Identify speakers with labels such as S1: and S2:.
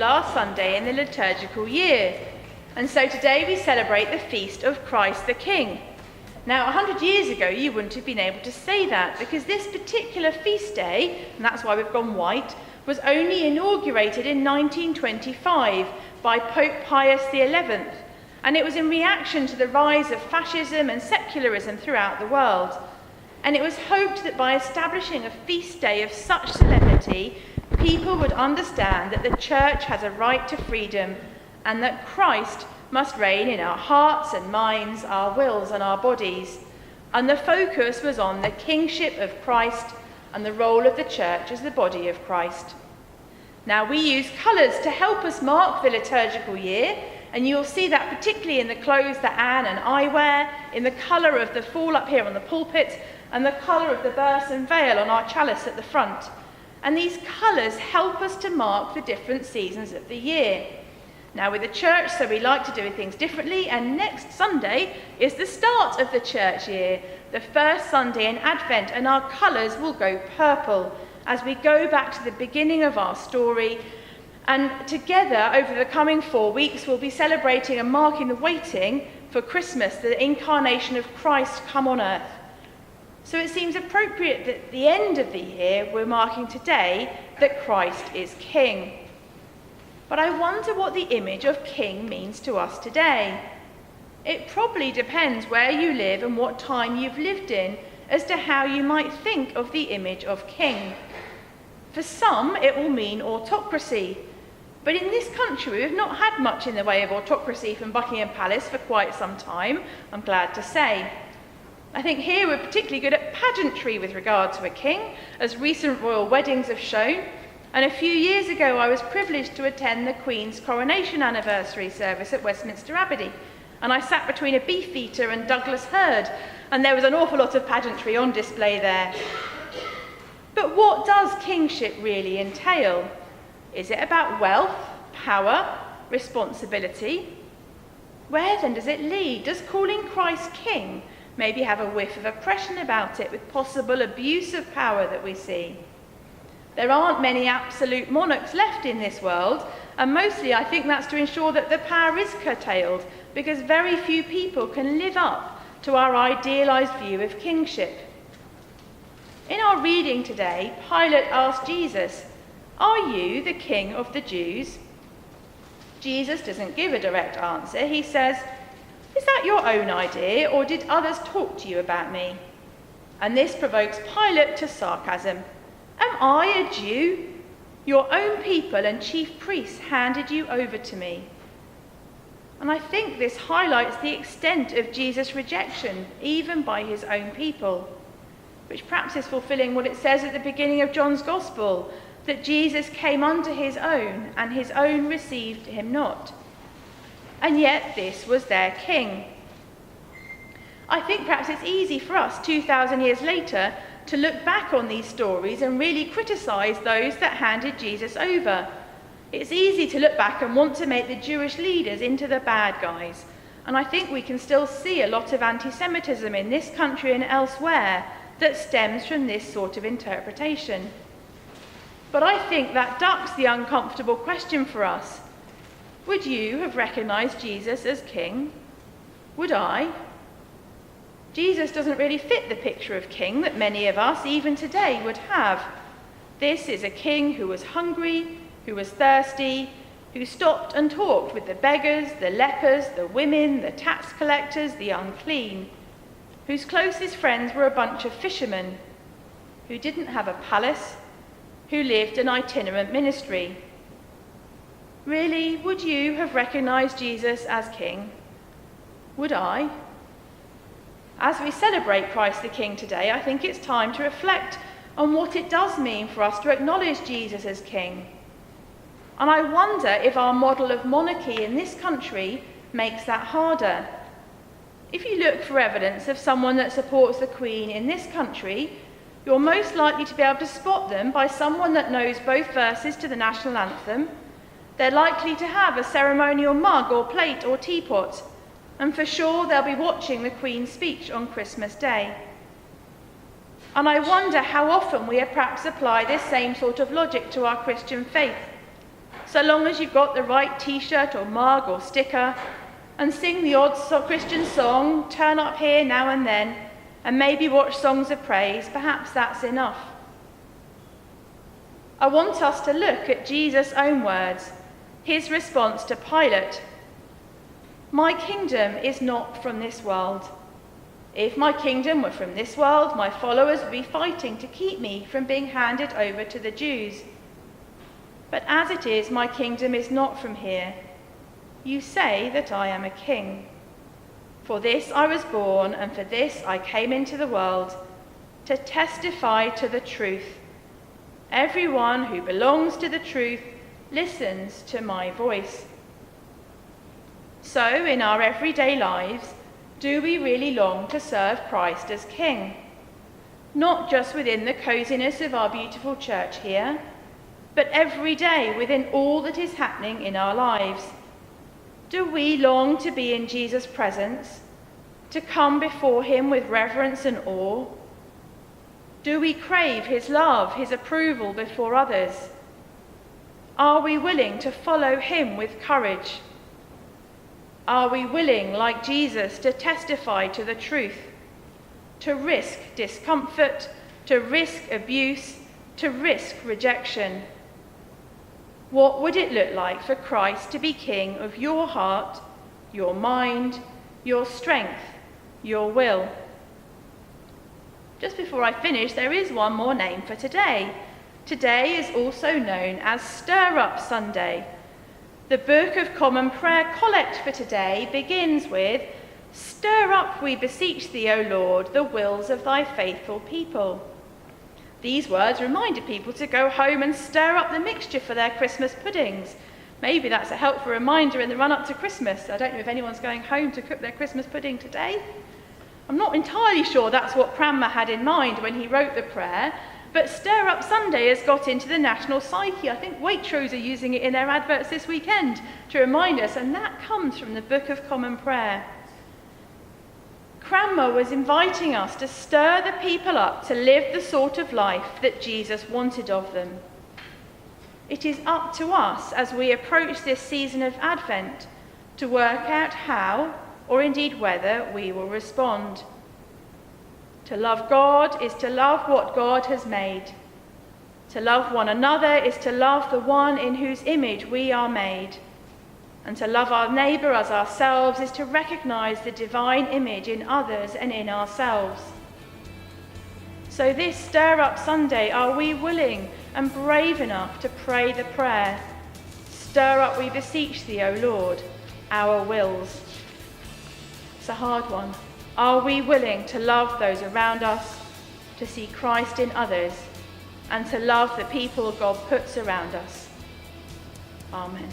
S1: last Sunday in the liturgical year. And so today we celebrate the feast of Christ the King. Now, 100 years ago, you wouldn't have been able to say that because this particular feast day, and that's why we've gone white, was only inaugurated in 1925 by Pope Pius XI. And it was in reaction to the rise of fascism and secularism throughout the world. And it was hoped that by establishing a feast day of such solemnity, people would understand that the church has a right to freedom and that Christ must reign in our hearts and minds, our wills and our bodies. And the focus was on the kingship of Christ and the role of the church as the body of Christ. Now, we use colours to help us mark the liturgical year, and you'll see that particularly in the clothes that Anne and I wear, in the colour of the fall up here on the pulpit, and the colour of the bursen veil on our chalice at the front. And these colours help us to mark the different seasons of the year. Now, with the church, so we like to do things differently, and next Sunday is the start of the church year, the first Sunday in Advent, and our colours will go purple as we go back to the beginning of our story. And together, over the coming 4 weeks, we'll be celebrating and marking the waiting for Christmas, the incarnation of Christ come on earth. So it seems appropriate that at the end of the year, we're marking today that Christ is King. But I wonder what the image of king means to us today. It probably depends where you live and what time you've lived in as to how you might think of the image of king. For some, it will mean autocracy. But in this country, we've not had much in the way of autocracy from Buckingham Palace for quite some time, I'm glad to say. I think here we're particularly good at pageantry with regard to a king, as recent royal weddings have shown. And a few years ago, I was privileged to attend the Queen's coronation anniversary service at Westminster Abbey. And I sat between a beefeater and Douglas Hurd, and there was an awful lot of pageantry on display there. But what does kingship really entail? Is it about wealth, power, responsibility? Where then does it lead? Does calling Christ king maybe have a whiff of oppression about it with possible abuse of power that we see? There aren't many absolute monarchs left in this world, and mostly I think that's to ensure that the power is curtailed, because very few people can live up to our idealised view of kingship. In our reading today, Pilate asked Jesus, "Are you the king of the Jews?" Jesus doesn't give a direct answer. He says, "Is that your own idea, or did others talk to you about me?" And this provokes Pilate to sarcasm. "Am I a Jew? Your own people and chief priests handed you over to me." And I think this highlights the extent of Jesus' rejection, even by his own people, which perhaps is fulfilling what it says at the beginning of John's Gospel, that Jesus came unto his own, and his own received him not. And yet this was their king. I think perhaps it's easy for us 2,000 years later to look back on these stories and really criticise those that handed Jesus over. It's easy to look back and want to make the Jewish leaders into the bad guys. And I think we can still see a lot of anti-Semitism in this country and elsewhere that stems from this sort of interpretation. But I think that ducks the uncomfortable question for us. Would you have recognised Jesus as king? Would I? Jesus doesn't really fit the picture of king that many of us, even today, would have. This is a king who was hungry, who was thirsty, who stopped and talked with the beggars, the lepers, the women, the tax collectors, the unclean, whose closest friends were a bunch of fishermen, who didn't have a palace, who lived an itinerant ministry. Really, would you have recognised Jesus as king? Would I? As we celebrate Christ the King today, I think it's time to reflect on what it does mean for us to acknowledge Jesus as king. And I wonder if our model of monarchy in this country makes that harder. If you look for evidence of someone that supports the Queen in this country, you're most likely to be able to spot them by someone that knows both verses to the national anthem. They're likely to have a ceremonial mug or plate or teapot, and for sure they'll be watching the Queen's speech on Christmas Day. And I wonder how often we perhaps apply this same sort of logic to our Christian faith. so long as you've got the right t-shirt or mug or sticker, and sing the odd Christian song, turn up here now and then, and maybe watch songs of praise, perhaps that's enough. I want us to look at Jesus' own words, his response to Pilate. My kingdom is not from this world. If my kingdom were from this world, my followers would be fighting to keep me from being handed over to the Jews. But as it is, my kingdom is not from here. You say that I am a king. For this I was born, and for this I came into the world, to testify to the truth. Everyone who belongs to the truth listens to my voice. So, in our everyday lives, do we really long to serve Christ as King? Not just within the coziness of our beautiful church here, but every day within all that is happening in our lives. Do we long to be in Jesus' presence, to come before him with reverence and awe? Do we crave his love, his approval before others? Are we willing to follow him with courage? Are we willing, like Jesus, to testify to the truth, to risk discomfort, to risk abuse, to risk rejection? What would it look like for Christ to be king of your heart, your mind, your strength, your will? Just before I finish, there is one more name for today. Today is also known as Stir Up Sunday. The Book of Common Prayer collect for today begins with, "Stir up, we beseech thee, O Lord, the wills of thy faithful people." These words reminded people to go home and stir up the mixture for their Christmas puddings. Maybe that's a helpful reminder in the run-up to Christmas. I don't know if anyone's going home to cook their Christmas pudding today. I'm not entirely sure that's what Cranmer had in mind when he wrote the prayer, but Stir Up Sunday has got into the national psyche. I think Waitrose are using it in their adverts this weekend to remind us, and that comes from the Book of Common Prayer. Cranmer was inviting us to stir the people up to live the sort of life that Jesus wanted of them. It is up to us as we approach this season of Advent to work out how, or indeed whether, we will respond. To love God is to love what God has made. To love one another is to love the one in whose image we are made. And to love our neighbour as ourselves is to recognise the divine image in others and in ourselves. So this Stir Up Sunday, are we willing and brave enough to pray the prayer, "Stir up, we beseech thee, O Lord, our wills"? It's a hard one. Are we willing to love those around us, to see Christ in others, and to love the people God puts around us? Amen.